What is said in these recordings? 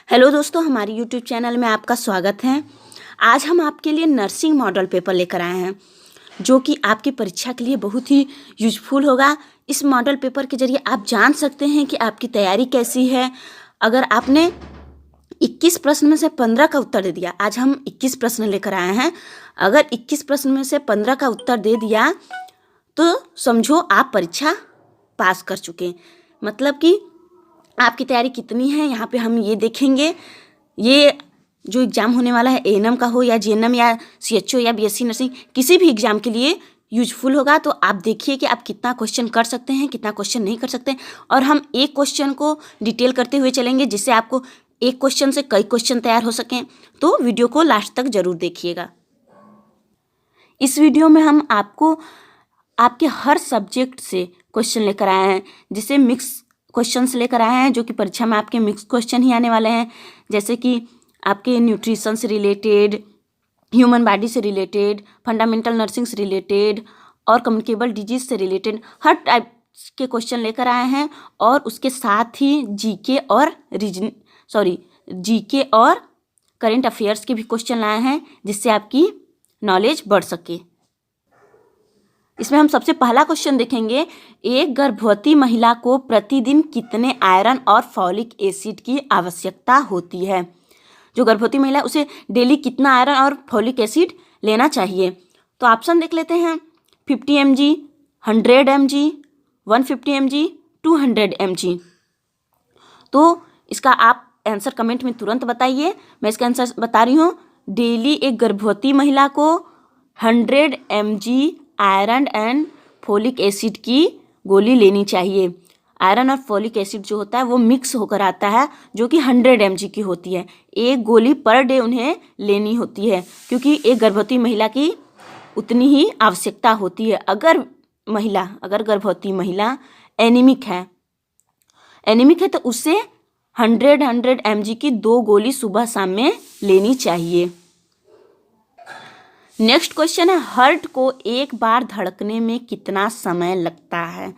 Hello दोस्तों, हमारी YouTube channel में आपका स्वागत है। आज हम आपके लिए नर्सिंग मॉडल पेपर लेकर आए हैं जो कि आपकी परीक्षा के लिए बहुत ही यूजफुल होगा। इस मॉडल पेपर के जरिए आप जान सकते हैं कि आपकी तैयारी कैसी है। अगर आपने 21 प्रश्न में से 15 का उत्तर दे दिया, आज हम 21 प्रश्न लेकर आए हैं। अगर 21 प्रश्न में से 15 का उत्तर दे दिया तो समझो आप परीक्षा पास कर चुके। मतलब कि आपकी तैयारी कितनी है यहाँ पे हम ये देखेंगे। ये जो एग्ज़ाम होने वाला है एएनएम का हो या जीएनएम या सीएचओ या बीएससी नर्सिंग, किसी भी एग्ज़ाम के लिए यूजफुल होगा। तो आप देखिए कि आप कितना क्वेश्चन कर सकते हैं, कितना क्वेश्चन नहीं कर सकते। और हम एक क्वेश्चन को डिटेल करते हुए चलेंगे जिससे आपको एक क्वेश्चन से कई क्वेश्चन तैयार हो सकें। तो वीडियो को लास्ट तक ज़रूर देखिएगा। इस वीडियो में हम आपको आपके हर सब्जेक्ट से क्वेश्चन लेकर आए हैं, जिसे मिक्स क्वेश्चंस लेकर आए हैं जो कि परीक्षा में आपके मिक्स क्वेश्चन ही आने वाले हैं। जैसे कि आपके न्यूट्रिशन से रिलेटेड, ह्यूमन बॉडी से रिलेटेड, फंडामेंटल नर्सिंग से रिलेटेड और कम्युनिकेबल डिजीज से रिलेटेड हर टाइप के क्वेश्चन लेकर आए हैं। और उसके साथ ही जीके और करेंट अफेयर्स के भी क्वेश्चन लाए हैं जिससे आपकी नॉलेज बढ़ सके। इसमें हम सबसे पहला क्वेश्चन देखेंगे, एक गर्भवती महिला को प्रतिदिन कितने आयरन और फॉलिक एसिड की आवश्यकता होती है। जो गर्भवती महिला उसे डेली कितना आयरन और फॉलिक एसिड लेना चाहिए। तो ऑप्शन देख लेते हैं, 50 mg, 100 mg, 150 mg, 200 mg। तो इसका आप आंसर कमेंट में तुरंत बताइए। मैं इसका आंसर बता रही हूँ। डेली एक गर्भवती महिला को 100 mg iron and folic acid की गोली लेनी चाहिए। आयरन और फोलिक एसिड जो होता है वो मिक्स होकर आता है जो कि 100 mg की होती है। एक गोली पर डे उन्हें लेनी होती है क्योंकि एक गर्भवती महिला की उतनी ही आवश्यकता होती है। अगर गर्भवती महिला एनीमिक है तो उसे 100 mg की 2 गोली सुबह शाम में लेनी चाहिए। नेक्स्ट क्वेश्चन है, हार्ट को एक बार धड़कने में कितना समय लगता है।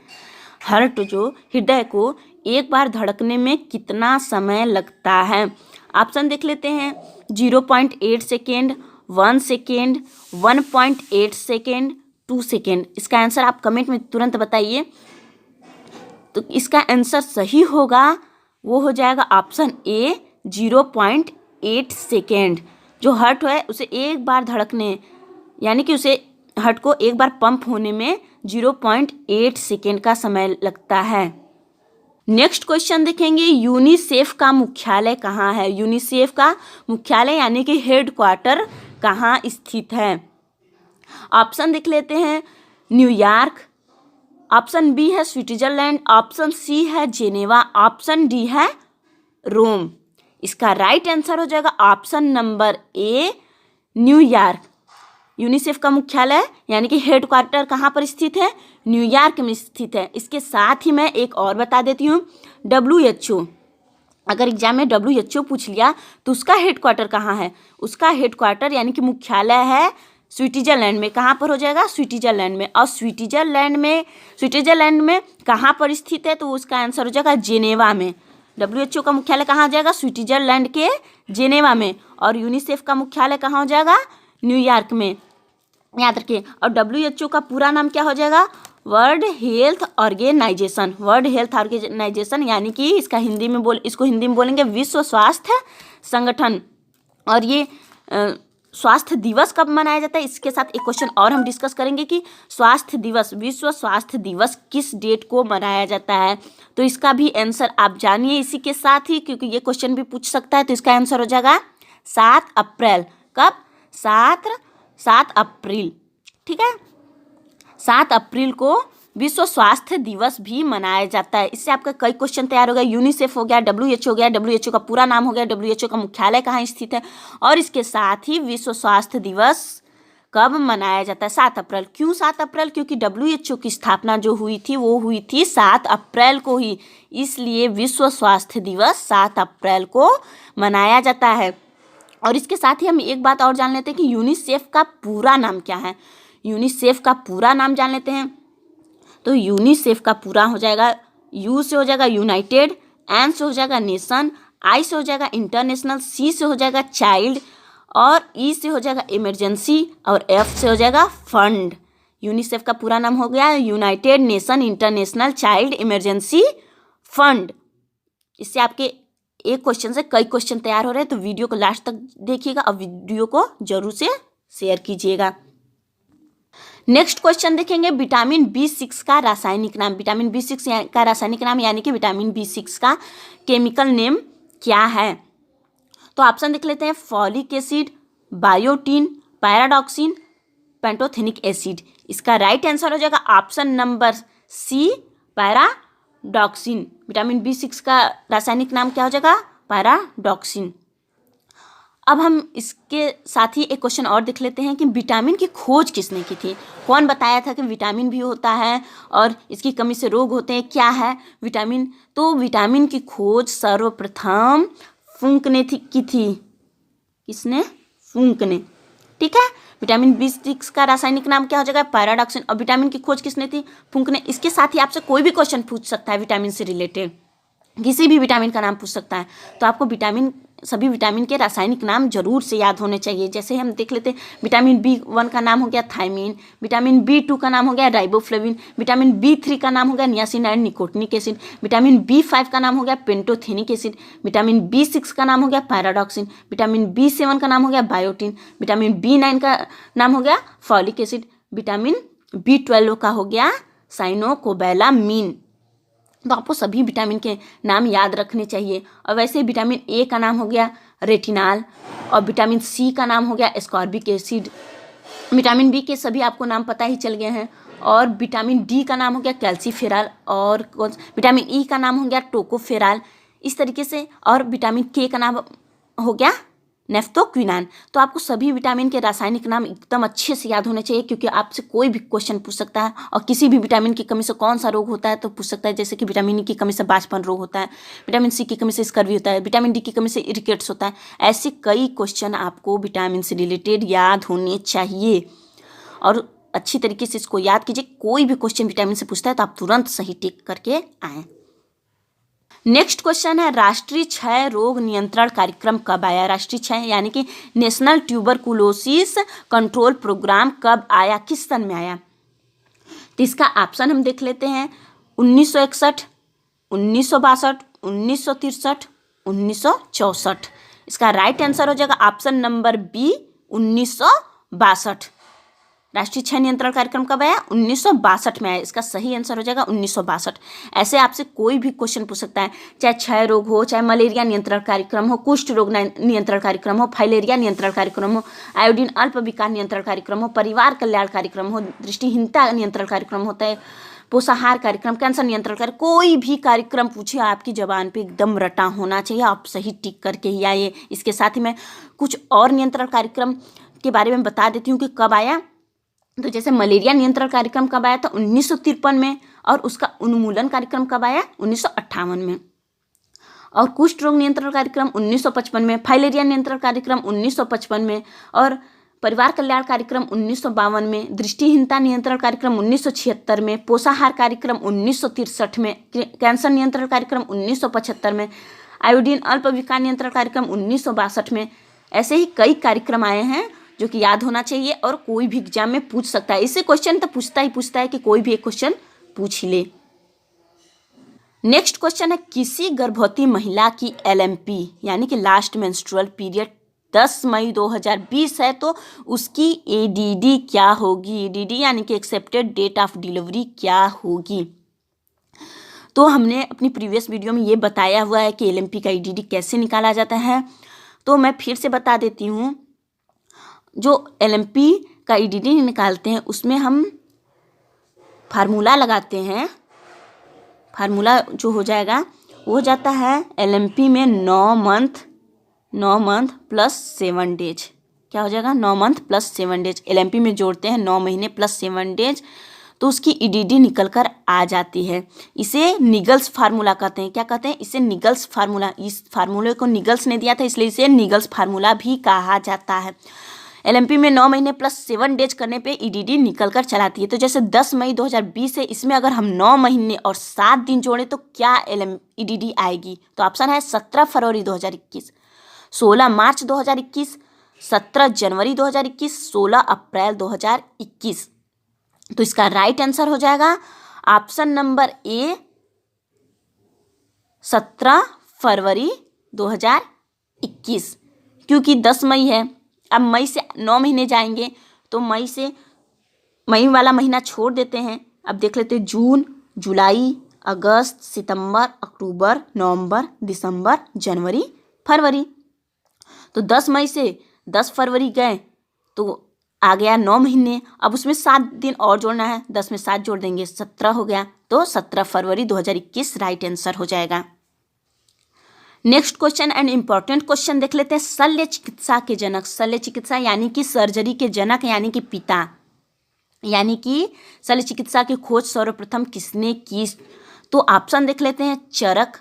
हार्ट जो हृदय को एक बार धड़कने में कितना समय लगता है। ऑप्शन देख लेते हैं, 0.8 सेकेंड, 1 सेकेंड, 1.8 सेकेंड, 2 सेकेंड। इसका आंसर आप कमेंट में तुरंत बताइए। तो इसका आंसर सही होगा वो हो जाएगा ऑप्शन ए, 0.8 सेकेंड। जो हार्ट है उसे एक बार धड़कने यानी कि उसे हार्ट को एक बार पंप होने में 0.8 सेकेंड का समय लगता है। नेक्स्ट क्वेश्चन देखेंगे, यूनिसेफ का मुख्यालय कहाँ है। यूनिसेफ का मुख्यालय यानी कि हेड क्वार्टर कहाँ स्थित है। ऑप्शन देख लेते हैं, न्यूयॉर्क, ऑप्शन बी है स्विट्जरलैंड, ऑप्शन सी है जेनेवा, ऑप्शन डी है रोम। इसका राइट आंसर हो जाएगा option number A, New York. UNICEF का मुख्यालय यानी कि हेड क्वार्टर कहाँ पर स्थित है, न्यूयॉर्क में स्थित है। इसके साथ ही मैं एक और बता देती हूँ, WHO। अगर एग्जाम में WHO पूछ लिया तो उसका हेड क्वार्टर कहाँ है। उसका हेड क्वार्टर यानी कि मुख्यालय है स्विट्जरलैंड में। कहाँ पर हो जाएगा, स्विट्जरलैंड में। और स्विट्जरलैंड में कहाँ पर स्थित है तो उसका आंसर हो जाएगा जेनेवा में। WHO का मुख्यालय कहाँ हो जाएगा, स्विट्जरलैंड के जेनेवा में। और यूनिसेफ का मुख्यालय कहाँ हो जाएगा, न्यूयॉर्क में। याद रखिए। और WHO का पूरा नाम क्या हो जाएगा, World Health Organization. World Health Organization यानी कि इसको हिंदी में बोलेंगे विश्व स्वास्थ्य संगठन। और ये स्वास्थ्य दिवस कब मनाया जाता है, इसके साथ एक क्वेश्चन और हम डिस्कस करेंगे कि विश्व स्वास्थ्य दिवस किस डेट को मनाया जाता है। तो इसका भी आंसर आप जानिए इसी के साथ ही, क्योंकि ये क्वेश्चन भी पूछ सकता है। तो इसका आंसर हो जाएगा 7 अप्रैल। कब, 7 अप्रैल। ठीक है, 7 अप्रैल को विश्व स्वास्थ्य दिवस भी मनाया जाता है। इससे आपका कई क्वेश्चन तैयार हो गया। यूनिसेफ हो गया, WHO हो गया, WHO का पूरा नाम हो गया, WHO का मुख्यालय कहाँ स्थित है, और इसके साथ ही विश्व स्वास्थ्य दिवस कब मनाया जाता है, 7 अप्रैल। क्यों 7 अप्रैल, क्योंकि WHO की स्थापना जो हुई थी वो हुई थी 7 अप्रैल को ही, इसलिए विश्व स्वास्थ्य दिवस 7 अप्रैल को मनाया जाता है। और इसके साथ ही हम एक बात और जान लेते हैं कि यूनिसेफ का पूरा नाम क्या है। यूनिसेफ का पूरा नाम जान लेते हैं। तो यूनिसेफ का पूरा हो जाएगा, यू से हो जाएगा यूनाइटेड, एन से हो जाएगा नेशन, आई से हो जाएगा इंटरनेशनल, सी से हो जाएगा चाइल्ड, और ई से हो जाएगा इमरजेंसी, और एफ से हो जाएगा फंड। यूनिसेफ का पूरा नाम हो गया United nation international child emergency fund. इससे आपके एक क्वेश्चन से कई क्वेश्चन तैयार हो रहे हैं, तो वीडियो को लास्ट तक देखिएगा और वीडियो को जरूर से शेयर कीजिएगा। नेक्स्ट क्वेश्चन देखेंगे, विटामिन B6 का रासायनिक नाम। विटामिन B6 का रासायनिक नाम यानी कि विटामिन B6 का केमिकल नेम क्या है? तो ऑप्शन देख लेते हैं, folic acid, biotin, pyridoxine, pantothenic acid. इसका राइट आंसर हो जाएगा option number C, pyridoxine. Vitamin B6 का रासायनिक नाम क्या हो जाएगा? पैराडॉक्सिन। अब हम इसके साथ ही एक क्वेश्चन और देख लेते हैं कि विटामिन की खोज किसने की थी? कौन बताया था कि विटामिन भी होता है और इसकी कमी से रोग होते हैं? क्या है विटामिन? तो विटामिन की खोज सर्वप्रथम फुंक ने की थी। किसने? फुंक ने। ठीक है, विटामिन B6 का रासायनिक नाम क्या हो जाएगा? पैराडॉक्सिन। और विटामिन की खोज किसने थी? फुंक ने। इसके साथ ही आपसे कोई भी क्वेश्चन पूछ सकता है विटामिन से रिलेटेड, किसी भी विटामिन का नाम पूछ सकता है। तो आपको सभी विटामिन के रासायनिक नाम जरूर से याद होने चाहिए। जैसे हम देख लेते हैं, विटामिन B1 का नाम हो गया थायमीन, विटामिन B2 का नाम हो गया राइबोफ्लेविन, विटामिन B3 का नाम हो गया नियासिनाइड निकोटिनिक एसिड, विटामिन B5 का नाम हो गया पेंटोथेनिक एसिड, विटामिन B6 का नाम हो गया पैराडॉक्सिन, विटामिन B7 का नाम हो गया बायोटीन, विटामिन B9 का नाम हो गया फॉलिक एसिड, विटामिन B12 का हो गया साइनोकोबैलामीन। तो आपको सभी विटामिन के नाम याद रखने चाहिए। और वैसे विटामिन ए का नाम हो गया रेटिनाल, और विटामिन सी का नाम हो गया एस्कॉर्बिक एसिड। विटामिन बी के सभी आपको नाम पता ही चल गए हैं। और विटामिन डी का नाम हो गया कैल्सीफेराल, और विटामिन ई का नाम हो गया टोकोफेराल, इस तरीके से। और विटामिन के का नाम हो गया नेफ्थोक्विनान। तो आपको सभी विटामिन के रासायनिक नाम एकदम अच्छे से याद होने चाहिए, क्योंकि आपसे कोई भी क्वेश्चन पूछ सकता है। और किसी भी विटामिन की कमी से कौन सा रोग होता है तो पूछ सकता है। जैसे कि विटामिन ई की कमी से बांझपन रोग होता है, विटामिन सी की कमी से स्कर्वी होता है, विटामिन डी की कमी से इरिकेट्स होता है। ऐसे कई क्वेश्चन आपको विटामिन से रिलेटेड याद होने चाहिए, और अच्छी तरीके से इसको याद कीजिए। कोई भी क्वेश्चन विटामिन से पूछता है तो आप तुरंत सही टिक करके आएँ। नेक्स्ट क्वेश्चन है, राष्ट्रीय क्षय रोग नियंत्रण कार्यक्रम कब आया? राष्ट्रीय क्षय यानी कि नेशनल ट्यूबरकुलोसिस कंट्रोल प्रोग्राम कब आया, किस सन में आया? तो इसका ऑप्शन हम देख लेते हैं, 1961, 1962, 1963, 1964। इसका राइट आंसर हो जाएगा ऑप्शन नंबर बी, 1962। राष्ट्रीय क्षय नियंत्रण कार्यक्रम कब आया? 1962 में आया। इसका सही आंसर हो जाएगा 1962। ऐसे आपसे कोई भी क्वेश्चन पूछ सकता है, चाहे क्षय रोग हो, चाहे मलेरिया नियंत्रण कार्यक्रम हो, कुष्ठ रोग नियंत्रण कार्यक्रम हो, फाइलेरिया नियंत्रण कार्यक्रम हो, आयोडीन अल्प विकार नियंत्रण कार्यक्रम हो, परिवार कल्याण कार्यक्रम हो, दृष्टिहीनता नियंत्रण कार्यक्रम होता है, पोषाहार कार्यक्रम, कैंसर नियंत्रण कार्यक्रम, कोई भी कार्यक्रम पूछे आपकी जबान पे एकदम रटा होना चाहिए, आप सही टिक करके ही आइए। इसके साथ ही मैं कुछ और नियंत्रण कार्यक्रम के बारे में बता देती हूँ कि कब आया। तो जैसे मलेरिया नियंत्रण कार्यक्रम कब आया था? 1953 में। और उसका उन्मूलन कार्यक्रम कब आया? 1958 में। और कुष्ठ रोग नियंत्रण कार्यक्रम 1955 में, फाइलेरिया नियंत्रण कार्यक्रम 1955 में, और परिवार कल्याण कार्यक्रम 1952 में, दृष्टिहीनता नियंत्रण कार्यक्रम 1976 में, पोषाहार कार्यक्रम 1963 में, कैंसर नियंत्रण कार्यक्रम 1975 में, आयोडीन अल्प विकार नियंत्रण कार्यक्रम 1962 में। ऐसे ही कई कार्यक्रम आए हैं जो कि याद होना चाहिए, और कोई भी एग्जाम में पूछ सकता है। इससे क्वेश्चन तो पूछता है कि कोई भी एक क्वेश्चन पूछ ही ले। नेक्स्ट क्वेश्चन है, किसी गर्भवती महिला की LMP यानी कि लास्ट मेंस्ट्रुअल पीरियड 10 मई 2020 है, तो उसकी ADD क्या होगी? ADD यानी कि एक्सेप्टेड डेट ऑफ डिलीवरी क्या होगी? तो हमने अपनी प्रीवियस वीडियो में ये बताया हुआ है कि LMP का ADD कैसे निकाला जाता है। तो मैं फिर से बता देती हूँ। जो LMP का ADD निकालते हैं उसमें हम फार्मूला लगाते हैं। फार्मूला जो हो जाएगा वो हो जाता है LMP में 9 मंथ प्लस 7 डेज। क्या हो जाएगा? 9 मंथ प्लस 7 डेज। LMP में जोड़ते हैं 9 महीने प्लस 7 डेज, तो उसकी EDD निकल कर आ जाती है। इसे निगल्स फार्मूला कहते हैं। क्या कहते हैं? इसे निगल्स फार्मूला। इस फार्मूले को निगल्स ने दिया था, इसलिए इसे निगल्स फार्मूला भी कहा जाता है। LMP में 9 महीने प्लस 7 डेज करने पे EDD निकल कर चलाती है। तो जैसे 10 मई 2020 है, इसमें अगर हम 9 महीने और 7 दिन जोड़ें तो क्या EDD आएगी? तो ऑप्शन है 17 फरवरी 2021, 16 मार्च 2021, 17 जनवरी 2021, 16 अप्रैल 2021। तो इसका राइट आंसर हो जाएगा ऑप्शन नंबर ए 17 फरवरी 2021, क्योंकि 10 मई है। अब मई से 9 महीने जाएंगे तो मई वाला महीना छोड़ देते हैं। अब देख लेते हैं जून, जुलाई, अगस्त, सितंबर, अक्टूबर, नवंबर, दिसंबर, जनवरी, फरवरी। तो 10 मई से 10 फरवरी गए तो आ गया 9 महीने। अब उसमें 7 दिन और जोड़ना है, 10 में 7 जोड़ देंगे 17 हो गया। तो 17 फरवरी 2021 राइट आंसर हो जाएगा। Next question and important question देख लेते हैं। शल्य चिकित्सा के जनक, शल्य चिकित्सा यानी कि सर्जरी के जनक यानी कि पिता, यानी कि शल्य चिकित्सा की खोज सर्वप्रथम किसने की? तो ऑप्शन देख लेते हैं, चरक,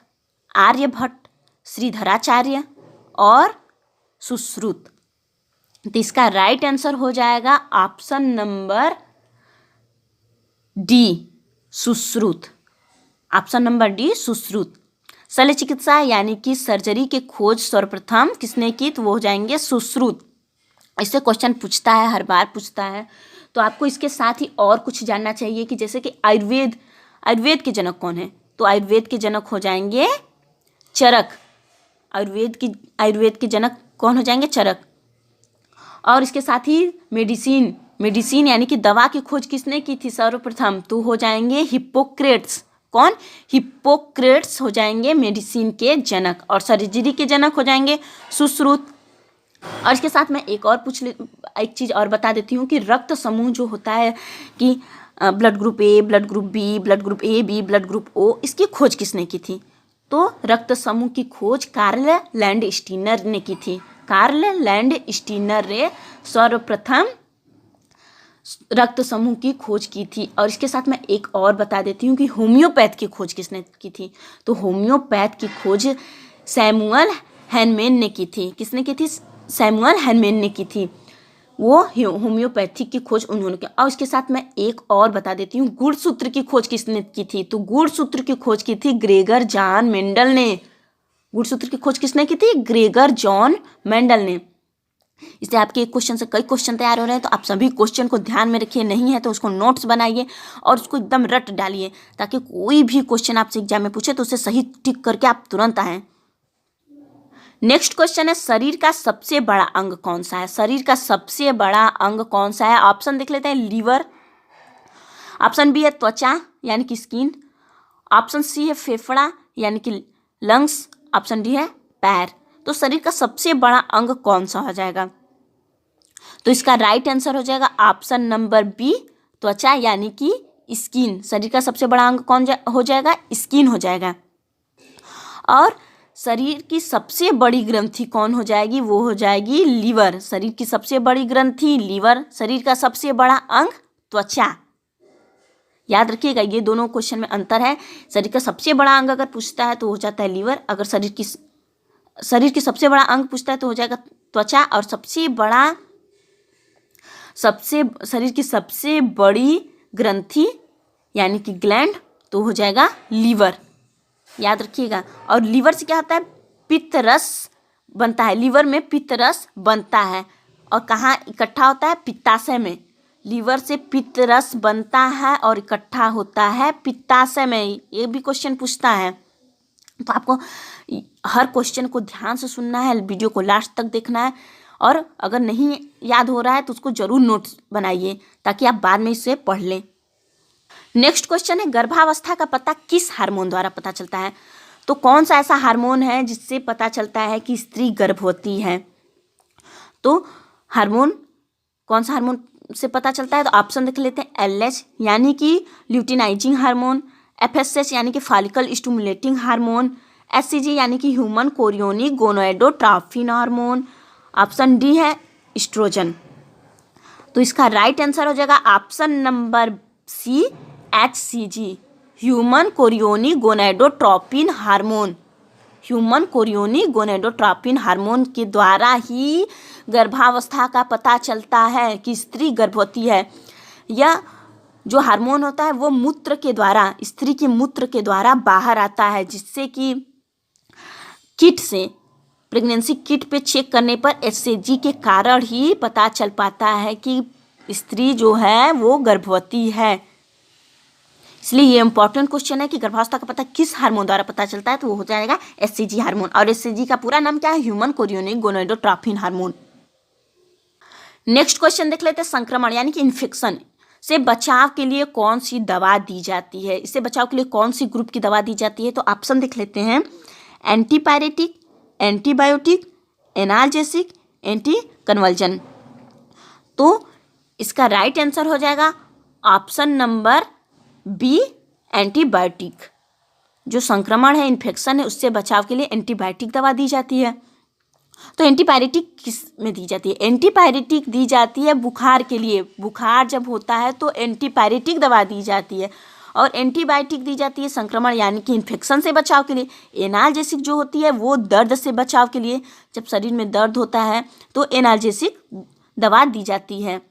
आर्यभट्ट, श्रीधराचार्य और सुश्रुत। तो इसका राइट आंसर हो जाएगा option number D, Sushruta. Option number D, Sushruta. शल्य चिकित्सा यानी कि सर्जरी के खोज सर्वप्रथम किसने की? तो वो हो जाएंगे सुश्रुत। इससे क्वेश्चन पूछता है, हर बार पूछता है। तो आपको इसके साथ ही और कुछ जानना चाहिए कि जैसे कि आयुर्वेद के जनक कौन है? तो आयुर्वेद के जनक हो जाएंगे चरक। आयुर्वेद के जनक कौन हो जाएंगे? चरक। और इसके साथ ही मेडिसिन यानी कि दवा की खोज किसने की थी सर्वप्रथम? तो हो जाएंगे हिप्पोक्रेट्स। कौन? हिप्पोक्रेट्स हो जाएंगे मेडिसिन के जनक। और सर्जरी के जनक हो जाएंगे सुश्रुत। और इसके साथ मैं एक चीज़ और बता देती हूँ कि रक्त समूह जो होता है कि blood group A, blood group B, blood group A B, blood group O, इसकी खोज किसने की थी? तो रक्त समूह की खोज कार्ल लैंडस्टीनर ने की थी। कार्ल लैंडस्टीनर ने सर्वप्रथम रक्त समूह की खोज की थी। और इसके साथ मैं एक और बता देती हूँ कि होम्योपैथ की खोज किसने की थी? तो होम्योपैथ की खोज सैमुअल हैनमेन ने की थी। किसने की थी? सैमुअल हैनमेन ने की थी। वो होम्योपैथिक की खोज उन्होंने की। और इसके साथ मैं एक और बता देती हूँ, गुणसूत्र की खोज किसने की थी? तो गुणसूत्र की खोज की थी ग्रेगर जॉन मेंडल ने। गुणसूत्र की खोज किसने की थी? ग्रेगर जॉन मेंडल ने। इससे आपके एक क्वेश्चन से कई क्वेश्चन तैयार हो रहे हैं, तो आप सभी क्वेश्चन को ध्यान में रखिए। नहीं है तो उसको नोट्स बनाइए और उसको एकदम रट डालिए, ताकि कोई भी क्वेश्चन आपसे एग्जाम में पूछे तो उसे सही टिक करके आप तुरंत आएँ। नेक्स्ट क्वेश्चन है, शरीर का सबसे बड़ा अंग कौन सा है? शरीर का सबसे बड़ा अंग कौन सा है? ऑप्शन देख लेते हैं, लीवर। ऑप्शन बी है त्वचा यानी कि स्किन। ऑप्शन सी है फेफड़ा यानी कि लंग्स। ऑप्शन डी है पैर। तो शरीर का सबसे बड़ा अंग कौन सा हो जाएगा? तो इसका राइट आंसर हो जाएगा ऑप्शन नंबर बी, त्वचा यानी कि स्किन। शरीर का सबसे बड़ा अंग कौन हो जाएगा? स्किन हो जाएगा। और शरीर की सबसे बड़ी ग्रंथि कौन हो जाएगी? वो हो जाएगी लीवर। शरीर की सबसे बड़ी ग्रंथि लीवर। शरीर का सबसे बड़ा अंग त्वचा। याद रखिएगा, ये दोनों क्वेश्चन में अंतर है। शरीर का सबसे बड़ा अंग अगर पूछता है तो हो जाता है लीवर। अगर शरीर की सबसे बड़ा अंग पूछता है तो हो जाएगा त्वचा। और शरीर की सबसे बड़ी ग्रंथि यानी कि ग्लैंड तो हो जाएगा लीवर। याद रखिएगा। और लीवर से क्या होता है? पित्त रस बनता है। लीवर में पित्त रस बनता है। और कहाँ इकट्ठा होता है? पित्ताशय में। लीवर से पित्त रस बनता है और इकट्ठा होता है पित्ताशय में। ये भी क्वेश्चन पूछता है, तो आपको हर क्वेश्चन को ध्यान से सुनना है, वीडियो को लास्ट तक देखना है। और अगर नहीं याद हो रहा है तो उसको जरूर नोट्स बनाइए, ताकि आप बाद में इसे पढ़ लें। नेक्स्ट क्वेश्चन है, गर्भावस्था का पता किस हार्मोन द्वारा पता चलता है? तो कौन सा ऐसा हार्मोन है जिससे पता चलता है कि स्त्री गर्भवती है? तो कौन सा हार्मोन से पता चलता है? तो ऑप्शन देख लेते हैं, LH यानी कि ल्यूटिनाइजिंग हार्मोन, FSH यानी कि फॉलिकल स्टिमुलेटिंग हार्मोन, HCG यानी कि human chorionic gonadotropin hormone. Option D है एस्ट्रोजन। तो इसका राइट आंसर हो जाएगा option number C, HCG, human chorionic gonadotropin hormone. Human chorionic gonadotropin hormone के द्वारा ही गर्भावस्था का पता चलता है कि स्त्री गर्भवती है। यह जो हार्मोन होता है वो मूत्र के द्वारा, स्त्री के मूत्र के द्वारा बाहर आता है, जिससे कि किट से, प्रेगनेंसी किट पे चेक करने पर HCG के कारण ही पता चल पाता है कि स्त्री जो है वो गर्भवती है। इसलिए ये इंपॉर्टेंट क्वेश्चन है कि गर्भावस्था का पता किस हार्मोन द्वारा पता चलता है, तो वो हो जाएगा HCG हार्मोन। और HCG का पूरा नाम क्या है? Human chorionic gonadotropin hormone. Next question देख लेते हैं। संक्रमण यानी कि इन्फेक्शन से बचाव के लिए कौन सी दवा दी जाती है? इससे बचाव के लिए कौन सी ग्रुप की दवा दी जाती है? तो ऑप्शन देख लेते हैं। Antipyretic, antibiotic, analgesic, anti convulsion. तो इसका राइट आंसर हो जाएगा ऑप्शन नंबर बी, एंटीबायोटिक। जो संक्रमण है, इन्फेक्शन है, उससे बचाव के लिए एंटीबायोटिक दवा दी जाती है। तो एंटीपायरेटिक किस में दी जाती है? एंटीपायरेटिक दी जाती है बुखार के लिए। बुखार जब होता है तो एंटीपायरेटिक दवा दी जाती है। और एंटीबायोटिक दी जाती है संक्रमण यानी कि इन्फेक्शन से बचाव के लिए। एनाल्जेसिक जो होती है वो दर्द से बचाव के लिए, जब शरीर में दर्द होता है तो एनाल्जेसिक दवा दी जाती है।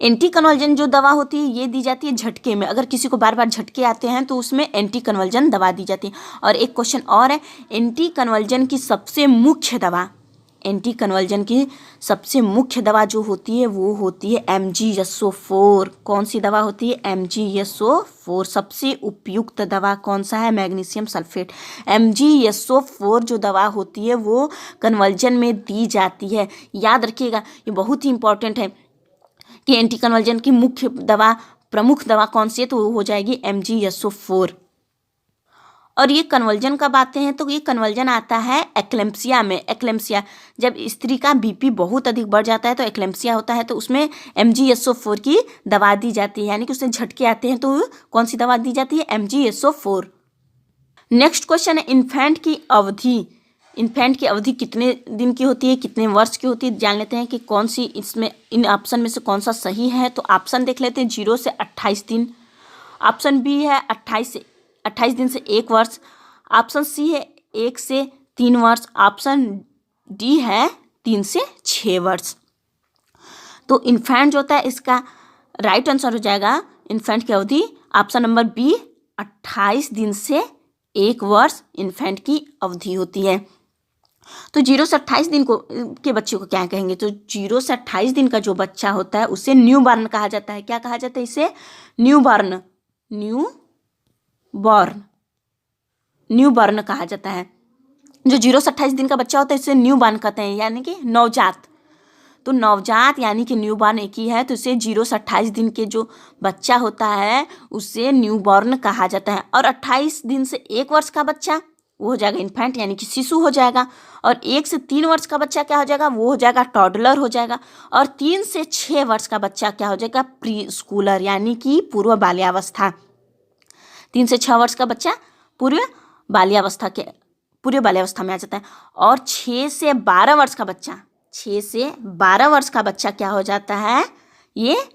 एंटी कन्वल्जन जो दवा होती है ये दी जाती है झटके में। अगर किसी को बार बार झटके आते हैं तो उसमें एंटी कन्वल्जन दवा दी जाती है। और एक क्वेश्चन और है, एंटी कन्वल्जन की सबसे मुख्य दवा, एंटी कन्वल्जन की सबसे मुख्य दवा जो होती है वो होती है MgSO4। कौन सी दवा होती है? MgSO4। सबसे उपयुक्त दवा कौन सा है? Magnesium sulphate. MgSO4 जो दवा होती है वो कन्वल्जन में दी जाती है। याद रखिएगा, ये बहुत ही इंपॉर्टेंट है कि एंटी कन्वल्जन की मुख्य दवा, प्रमुख दवा कौन सी है? तो वो हो जाएगी MgSO4। और ये कन्वल्जन कब आते हैं? तो ये कन्वल्जन आता है एक्लेम्पसिया में। एक्लेम्पसिया जब स्त्री का BP बहुत अधिक बढ़ जाता है तो एक्लेम्पसिया होता है, तो उसमें MgSO4 की दवा दी जाती है। यानी कि उससे झटके आते हैं तो कौन सी दवा दी जाती है? MgSO4। नेक्स्ट क्वेश्चन है, इन्फेंट की अवधि। इन्फेंट की अवधि कितने दिन की होती है, कितने वर्ष की होती है? जान लेते हैं कि कौन सी इसमें, इन ऑप्शन में से कौन सा सही है। तो ऑप्शन देख लेते हैं। 0 से 28 दिन। ऑप्शन बी है 28 दिन से 1 वर्ष। ऑप्शन सी है 1 से 3 वर्ष। ऑप्शन डी है 3 से 6 वर्ष। तो इन्फेंट जो होता है इसका राइट आंसर हो जाएगा, इन्फेंट की अवधि ऑप्शन नंबर बी, 28 दिन से 1 वर्ष इन्फेंट की अवधि होती है। तो 0 से 28 दिन के बच्चे को क्या कहेंगे? तो 0 से 28 दिन का जो बच्चा होता है उसे न्यू बॉर्न कहा जाता है। क्या कहा जाता है इसे? New born. न्यू बॉर्न कहा जाता है। जो 0 से 28 दिन का बच्चा होता है इसे न्यू बॉर्न कहते हैं, यानी कि नवजात। तो नवजात यानी कि न्यू बॉर्न एक ही है, तो इसे 0 से 28 दिन के जो बच्चा होता है उसे न्यू बॉर्न कहा जाता है। और 28 दिन से 1 वर्ष का बच्चा वो हो जाएगा इन्फेंट यानी कि शिशु हो जाएगा। और 1 से 3 वर्ष का बच्चा क्या हो जाएगा? वो हो जाएगा टॉडलर हो जाएगा। और 3 से 6 वर्ष का बच्चा क्या हो जाएगा? प्री स्कूलर यानी कि पूर्व बाल्यावस्था। 3 से 6 वर्ष का बच्चा पूर्व बाल्यावस्था में आ जाता है। और 6 से 12 वर्ष का बच्चा, 6 से 12 वर्ष का बच्चा क्या हो जाता है? ये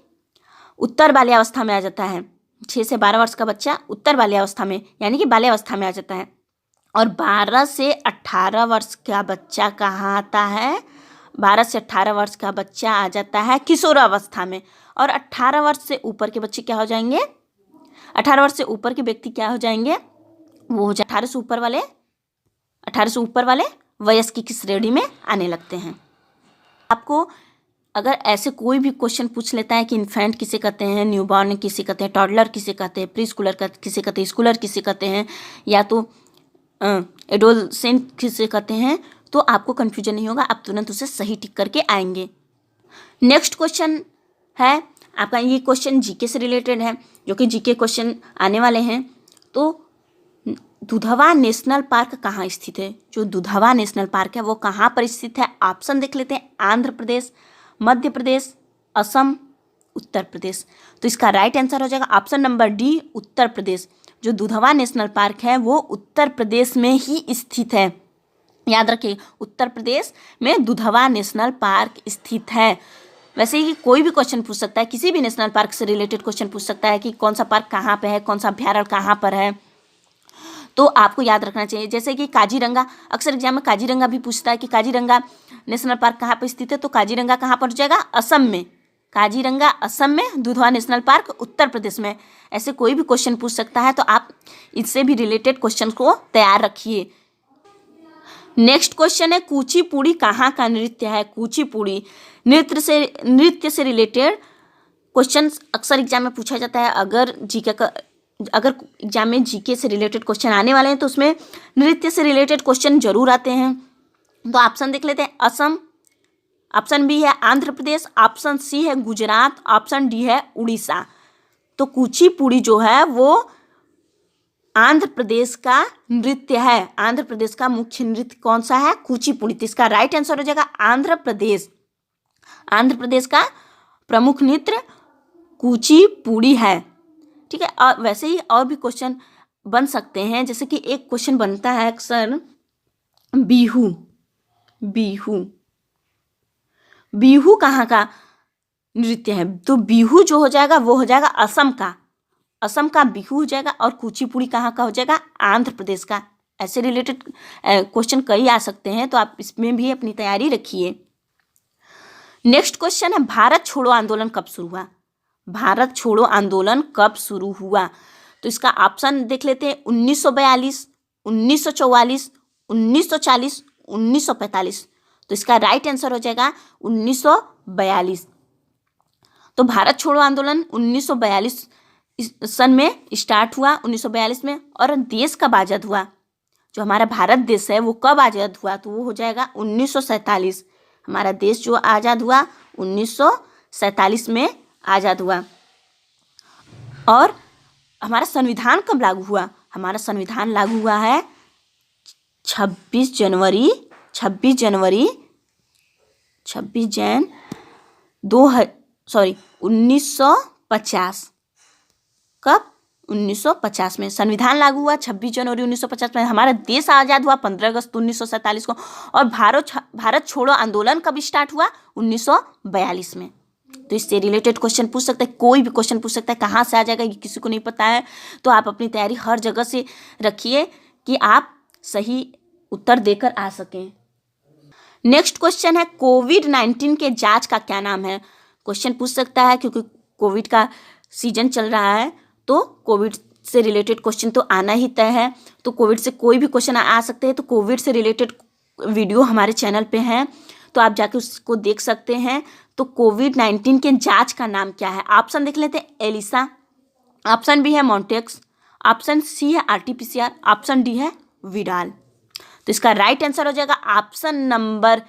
उत्तर बाल्यावस्था में आ जाता है। 6 से 12 वर्ष का बच्चा उत्तर बाल्यावस्था में यानी कि बाल्यावस्था में आ जाता है। और 12 से 18 वर्ष का बच्चा कहाँ आता है? 12 से 18 वर्ष का बच्चा आ जाता है किशोरावस्था में। और 18 वर्ष से ऊपर के बच्चे क्या हो जाएंगे? 18 वर्ष से ऊपर के व्यक्ति क्या हो जाएंगे? वो हो जाए 18 से ऊपर वाले वयस्क की श्रेणी में आने लगते हैं। आपको अगर ऐसे कोई भी क्वेश्चन पूछ लेता है कि इन्फेंट किसे कहते हैं, न्यूबॉर्न किसे कहते हैं, टॉडलर किसे कहते हैं, प्री स्कूलर किसे कहते हैं, स्कूलर किसे कहते हैं, या तो एडोलसेंट किसे कहते हैं, तो आपको कन्फ्यूजन नहीं होगा, आप तुरंत उसे सही टिक करके आएंगे। नेक्स्ट क्वेश्चन है आपका, ये क्वेश्चन जीके से रिलेटेड है, जो कि जीके क्वेश्चन आने वाले हैं। तो दुधवा नेशनल पार्क कहाँ स्थित है? जो दुधवा नेशनल पार्क है वो कहाँ पर स्थित है? ऑप्शन देख लेते हैं। आंध्र प्रदेश, मध्य प्रदेश, असम, उत्तर प्रदेश। तो इसका राइट आंसर हो जाएगा option number D, Uttar Pradesh. जो दुधवा नेशनल पार्क है वो उत्तर प्रदेश में ही स्थित है। याद रखिए, उत्तर प्रदेश में दुधवा नेशनल पार्क स्थित है। वैसे ही कोई भी क्वेश्चन पूछ सकता है, किसी भी नेशनल पार्क से रिलेटेड क्वेश्चन पूछ सकता है कि कौन सा पार्क कहाँ पे है, कौन सा अभ्यारण्य कहाँ पर है। तो आपको याद रखना चाहिए। जैसे कि काजीरंगा, अक्सर एग्जाम में काजीरंगा भी पूछता है कि काजीरंगा नेशनल पार्क कहाँ पर स्थित है, तो काजीरंगा कहाँ पर जाएगा, असम में। काजीरंगा असम में, दुधवा नेशनल पार्क उत्तर प्रदेश में। ऐसे कोई भी क्वेश्चन पूछ सकता है, तो आप इससे भी रिलेटेड क्वेश्चन को तैयार रखिए। नेक्स्ट क्वेश्चन है कुचिपुड़ी कहाँ का नृत्य है। कुचिपुड़ी नृत्य से रिलेटेड क्वेश्चन अक्सर एग्जाम में पूछा जाता है। अगर एग्जाम में जीके से रिलेटेड क्वेश्चन आने वाले हैं तो उसमें नृत्य से रिलेटेड क्वेश्चन जरूर आते हैं। तो ऑप्शन देख लेते हैं। असम, ऑप्शन बी है आंध्र प्रदेश, ऑप्शन सी है गुजरात, ऑप्शन डी है उड़ीसा। तो कुचिपुड़ी जो है वो आंध्र प्रदेश का नृत्य है। आंध्र प्रदेश का मुख्य नृत्य कौन सा है, कुचिपुड़ी। तो इसका राइट आंसर हो जाएगा आंध्र प्रदेश। आंध्र प्रदेश का प्रमुख नृत्य कुचिपुड़ी है। ठीक है। और वैसे ही और भी क्वेश्चन बन सकते हैं, जैसे कि एक क्वेश्चन बनता है अक्सर बिहू। बिहू बिहू कहाँ का नृत्य है, तो बिहू जो हो जाएगा वो हो जाएगा असम का। असम का बिहू हो जाएगा। और कुचिपुड़ी कहाँ का हो जाएगा, आंध्र प्रदेश का। ऐसे रिलेटेड क्वेश्चन कई आ सकते हैं, तो आप इसमें भी अपनी तैयारी रखिए। नेक्स्ट क्वेश्चन है भारत छोड़ो आंदोलन कब शुरू हुआ। भारत छोड़ो आंदोलन कब शुरू हुआ, तो इसका ऑप्शन देख लेते हैं। 1942, 1944, 1940, 1945। तो इसका राइट आंसर हो जाएगा 1942। तो भारत छोड़ो आंदोलन 1942 सन में स्टार्ट हुआ, 1942 में। और देश कब आज़ाद हुआ, जो हमारा भारत देश है वो कब आज़ाद हुआ, तो वो हो जाएगा 1947। हमारा देश जो आज़ाद हुआ 1947 में आज़ाद हुआ। और हमारा संविधान कब लागू हुआ, हमारा संविधान लागू हुआ है 26 जनवरी 1950। कब, 1950 में संविधान लागू हुआ 26 जनवरी 1950 में। हमारा देश आज़ाद हुआ 15 अगस्त 1947 को। और भारत छोड़ो आंदोलन कब स्टार्ट हुआ, 1942 में। तो इससे रिलेटेड क्वेश्चन पूछ सकता है, कोई भी क्वेश्चन पूछ सकता है। कहाँ से आ जाएगा ये किसी को नहीं पता है, तो आप अपनी तैयारी हर जगह से रखिए कि आप सही उत्तर देकर आ सकें। नेक्स्ट क्वेश्चन है कोविड-19 के जांच का क्या नाम है। क्वेश्चन पूछ सकता है क्योंकि कोविड का सीजन चल रहा है, तो कोविड से रिलेटेड क्वेश्चन तो आना ही तय है। तो कोविड से कोई भी क्वेश्चन आ सकते हैं। तो कोविड से रिलेटेड वीडियो हमारे चैनल पे हैं, तो आप जाके उसको देख सकते हैं। तो कोविड-19 के जांच का नाम क्या है, ऑप्शन देख लेते हैं। एलिसा, ऑप्शन बी है मॉन्टेक्स, ऑप्शन सी है आरटीपीसीआर, ऑप्शन डी है विडाल। तो इसका राइट आंसर हो जाएगा ऑप्शन नंबर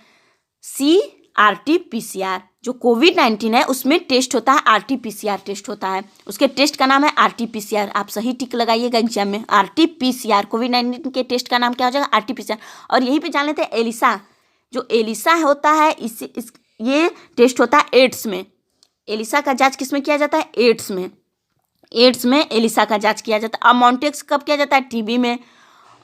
सी, आरटीपीसीआर। जो कोविड-19 है उसमें टेस्ट होता है, आरटीपीसीआर टेस्ट होता है। उसके टेस्ट का नाम है आरटीपीसीआर। आप सही टिक लगाइएगा एग्जाम में, आरटीपीसीआर। कोविड-19 के टेस्ट का नाम क्या हो जाएगा, आरटीपीसीआर। और यहीं पे जान लेते हैं एलिसा। जो एलिसा होता है ये टेस्ट होता है एड्स में। एलिसा का जांच किस में किया जाता है, एड्स में। एड्स में एलिसा का जांच किया जाता है। अब मॉन्टेक्स कब किया जाता है, टीबी में।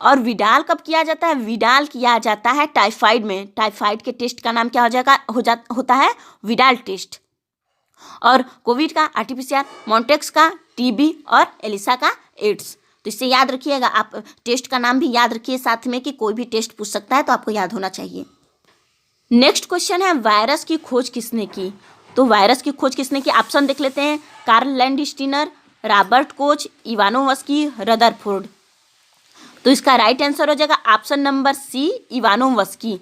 और विडाल कब किया जाता है, विडाल किया जाता है टाइफाइड में। टाइफाइड के टेस्ट का नाम क्या हो जाएगा, होता है विडाल टेस्ट। और कोविड का आरटीपीसीआर, मॉन्टेक्स का टीबी और एलिसा का एड्स। तो इससे याद रखिएगा, आप टेस्ट का नाम भी याद रखिए साथ में, कि कोई भी टेस्ट पूछ सकता है, तो आपको याद होना चाहिए। नेक्स्ट क्वेश्चन है वायरस की खोज किसने की। तो वायरस की खोज किसने की, ऑप्शन देख लेते हैं। Karl Landsteiner, Robert Koch, Ivanovsky, Rutherford. तो इसका राइट आंसर हो जाएगा ऑप्शन नंबर सी, इवानोवस्की।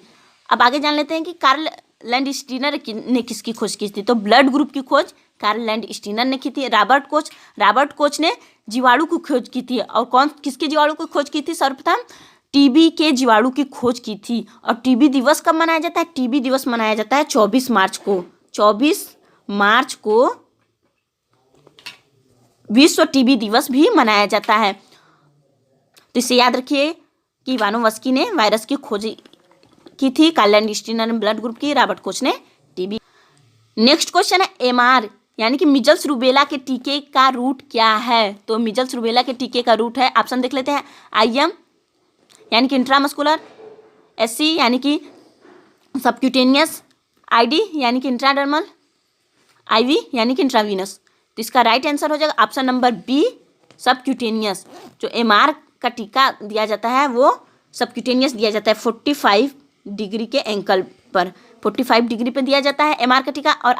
अब आगे जान लेते हैं कि कार्ल लैंडस्टीनर ने किसकी खोज की थी। तो ब्लड ग्रुप की खोज कार्ल लैंडस्टीनर ने की थी। रॉबर्ट कोच ने जीवाणु की खोज की थी। और किसके जीवाणु की खोज की थी, सर्वप्रथम टीबी के जीवाणु की खोज की थी। और टीबी दिवस कब मनाया जाता है, टीबी दिवस मनाया जाता है 24 मार्च को। 24 मार्च को विश्व टीबी दिवस भी मनाया जाता है। तो इसे याद रखिए कि इवानोवस्की ने वायरस की खोज की थी, कार्ल लैंडस्टीनर ने ब्लड ग्रुप की, रॉबर्ट कोच ने टीबी। नेक्स्ट क्वेश्चन है एमआर यानी कि मिजल्स रूबेला के टीके का रूट क्या है। तो मिजल्स रूबेला के टीके का रूट है, ऑप्शन देख लेते हैं। आईएम यानी कि इंट्रामस्कुलर, एससी यानी कि सबक्यूटेनियस, आईडी यानी कि इंट्राडर्मल, आईवी यानी कि इंट्रावीनस। तो इसका राइट आंसर हो जाएगा ऑप्शन नंबर बी, सबक्यूटेनियस। जो एमआर का टीका दिया जाता है वो सबक्यूटेनियस दिया जाता है 45 डिग्री के एंकल पर, 45 डिग्री पर दिया जाता है MR का टीका। और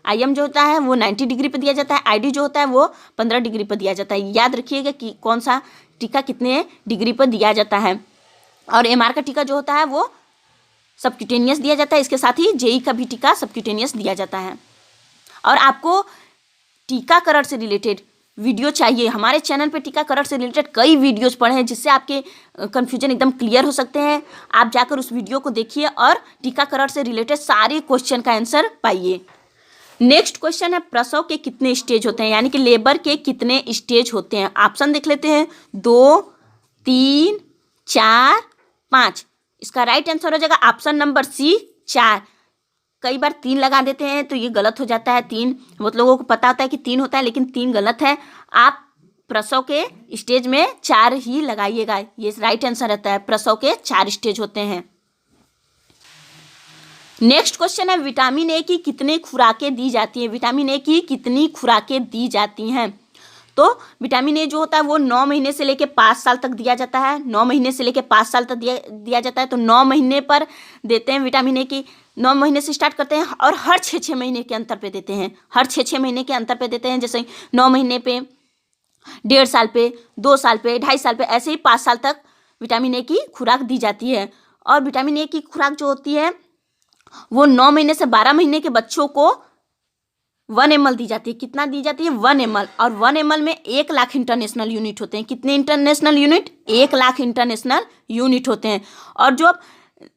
IM जो होता है वो 90 डिग्री पर दिया जाता है। ID जो होता है वो 15 डिग्री पर दिया जाता है। याद रखिएगा कि कौन सा टीका कितने डिग्री पर दिया जाता है। और MR का टीका जो होता है वो सबक्यूटेनियस दिया जाता है। इसके साथ ही JE का भी टीका सबक्यूटेनियस दिया जाता है। और आपको टीकाकरण से रिलेटेड वीडियो चाहिए, हमारे चैनल पे टीकाकरण से रिलेटेड कई वीडियोस पड़े हैं जिससे आपके कन्फ्यूजन एकदम क्लियर हो सकते हैं। आप जाकर उस वीडियो को देखिए और टीकाकरण से रिलेटेड सारे क्वेश्चन का आंसर पाइए। नेक्स्ट क्वेश्चन है, प्रसव के कितने स्टेज होते हैं, यानी कि लेबर के कितने स्टेज होते हैं। ऑप्शन देख लेते हैं, 2, 3, 4, 5। इसका राइट आंसर हो जाएगा ऑप्शन नंबर C, 4। कई बार 3 लगा देते हैं तो ये गलत हो जाता है। 3 बहुत लोगों को पता होता है कि 3 होता है, लेकिन 3 गलत है। आप प्रसव के स्टेज में 4 ही लगाइएगा, ये राइट आंसर रहता है। प्रसव के 4 स्टेज होते हैं। नेक्स्ट क्वेश्चन है, विटामिन ए की कितनी खुराकें दी जाती हैं। विटामिन ए की कितनी खुराकें दी जाती हैं। तो विटामिन ए जो होता है वो 9 महीने से लेकर 5 साल तक दिया जाता है। 9 महीने से लेकर 5 साल तक दिया जाता है। तो 9 महीने पर देते हैं विटामिन ए की, 9 महीने से स्टार्ट करते हैं और हर 6-6 महीने के अंतर पे देते हैं। हर 6-6 महीने के अंतर पे देते हैं। जैसे 9 महीने पे, 1.5 साल पे, 2 साल पे, 2.5 साल पे, ऐसे ही 5 साल तक विटामिन ए की खुराक दी जाती है। और विटामिन ए की खुराक जो होती है वो 9 महीने से 12 महीने के बच्चों को 1 ml दी जाती है। कितना दी जाती है? 1 ml। और 1 ml में 1 लाख इंटरनेशनल यूनिट होते हैं। कितने international unit? 1 lakh international unit होते हैं। और जो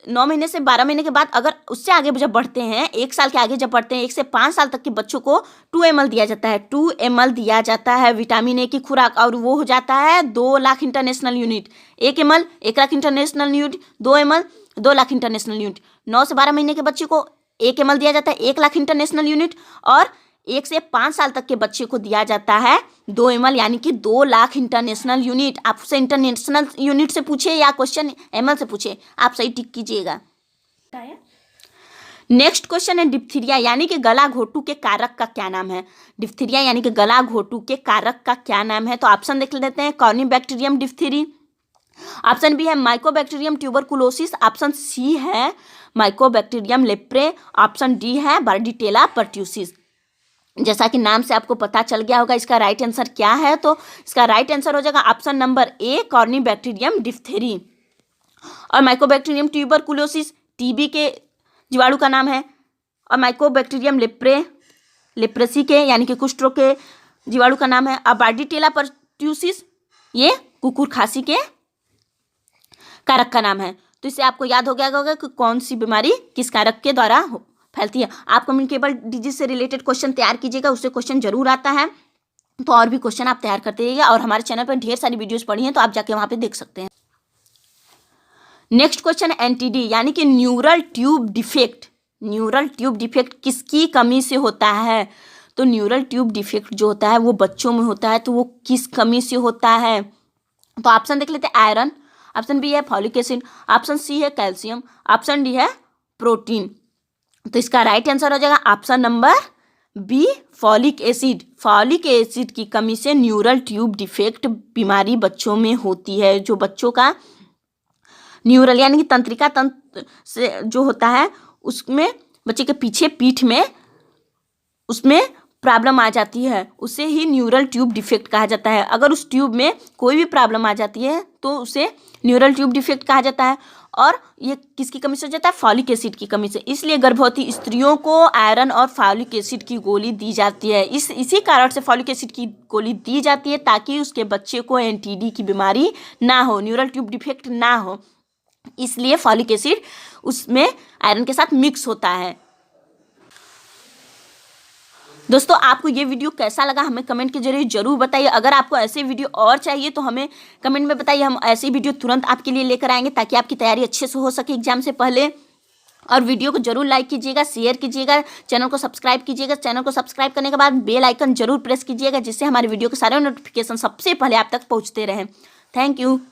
9 महीने से 12 महीने के बाद अगर उससे आगे जब बढ़ते हैं, 1 साल के आगे जब बढ़ते हैं, 1 से 5 साल तक के बच्चों को 2 ml दिया जाता है। 2 ml दिया जाता है विटामिन ए की खुराक, और वो हो जाता है 2 lakh international unit. 1 ml 1 lakh international unit, 2 ml 2 lakh international unit. 9 से 12 महीने के बच्चे को 1 ml दिया जाता है, 1 लाख इंटरनेशनल यूनिट। और 1 से 5 साल तक के बच्चे को दिया जाता है 2 ml, यानी कि 2 लाख इंटरनेशनल यूनिट। आपसे इंटरनेशनल यूनिट से पूछे या क्वेश्चन ml से पूछे, आप सही टिक कीजिएगा। नेक्स्ट क्वेश्चन है, डिप्थीरिया यानी कि गला घोटू के कारक का क्या नाम है। डिप्थीरिया यानी कि गला घोटू के कारक का क्या नाम है। तो ऑप्शन देख लेते हैं, कॉर्निबैक्टीरियम डिप्थीरी, ऑप्शन बी है माइकोबैक्टीरियम ट्यूबरकुलोसिस, ऑप्शन सी है माइकोबैक्टीरियम लेप्रे, ऑप्शन डी है बार्डिटेला पर्ट्यूसिस। जैसा कि नाम से आपको पता चल गया होगा इसका राइट आंसर क्या है। तो इसका राइट आंसर हो जाएगा option number A, Corynebacterium diphtheriae. और माइकोबैक्टीरियम ट्यूबरकुलोसिस टीबी के जीवाणु का नाम है। और माइकोबैक्टीरियम लेप्रेसी के यानी कि कुष्ठ रोग के जीवाणु का नाम है। और बार्डिटेला पर्ट्यूसिस ये कुकुर खांसी के कारक का नाम है। तो इससे आपको याद हो गया होगा कि कौन सी बीमारी किस कारक के द्वारा फैलती है। आप कम्युनिकेबल डिजीज से रिलेटेड क्वेश्चन तैयार कीजिएगा, उससे क्वेश्चन जरूर आता है। तो और भी क्वेश्चन आप तैयार करते रहिएगा। और हमारे चैनल पर ढेर सारी वीडियोस पड़ी हैं, तो आप जाके वहाँ पे देख सकते हैं। नेक्स्ट क्वेश्चन है NTD यानी कि neural tube defect. Neural tube defect किसकी कमी से होता है। तो न्यूरल ट्यूब डिफेक्ट जो होता है वो बच्चों में होता है। तो वो किस कमी से होता है। तो ऑप्शन देख लेते हैं, आयरन, ऑप्शन बी है फॉलिक एसिड, ऑप्शन सी है कैल्शियम, ऑप्शन डी है प्रोटीन। तो इसका राइट आंसर हो जाएगा option number B, folic acid. Folic acid की कमी से न्यूरल ट्यूब डिफेक्ट बीमारी बच्चों में होती है। जो बच्चों का न्यूरल यानी कि तंत्रिका तंत्र से जो होता है उसमें बच्चे के पीछे पीठ में उसमें प्रॉब्लम आ जाती है, उसे ही न्यूरल ट्यूब डिफेक्ट कहा जाता है। अगर उस ट्यूब में कोई भी प्रॉब्लम आ जाती है तो उसे न्यूरल ट्यूब डिफेक्ट कहा जाता है। और ये किसकी कमी से हो जाता है? फॉलिक एसिड की कमी से। इसलिए गर्भवती स्त्रियों को आयरन और फॉलिक एसिड की गोली दी जाती है। इसी कारण से फॉलिक एसिड की गोली दी जाती है ताकि उसके बच्चे को NTD की बीमारी ना हो, न्यूरल ट्यूब डिफेक्ट ना हो। इसलिए फॉलिक एसिड उसमें आयरन के साथ मिक्स होता है। दोस्तों आपको ये वीडियो कैसा लगा हमें कमेंट के जरिए जरूर बताइए। अगर आपको ऐसे वीडियो और चाहिए तो हमें कमेंट में बताइए, हम ऐसी वीडियो तुरंत आपके लिए लेकर आएंगे ताकि आपकी तैयारी अच्छे से हो सके एग्जाम से पहले। और वीडियो को जरूर लाइक कीजिएगा, शेयर कीजिएगा, चैनल को सब्सक्राइब कीजिएगा। चैनल को सब्सक्राइब करने के बाद बेल आइकन जरूर प्रेस कीजिएगा जिससे हमारे वीडियो के सारे नोटिफिकेशन सबसे पहले आप तक पहुँचते रहें। Thank you.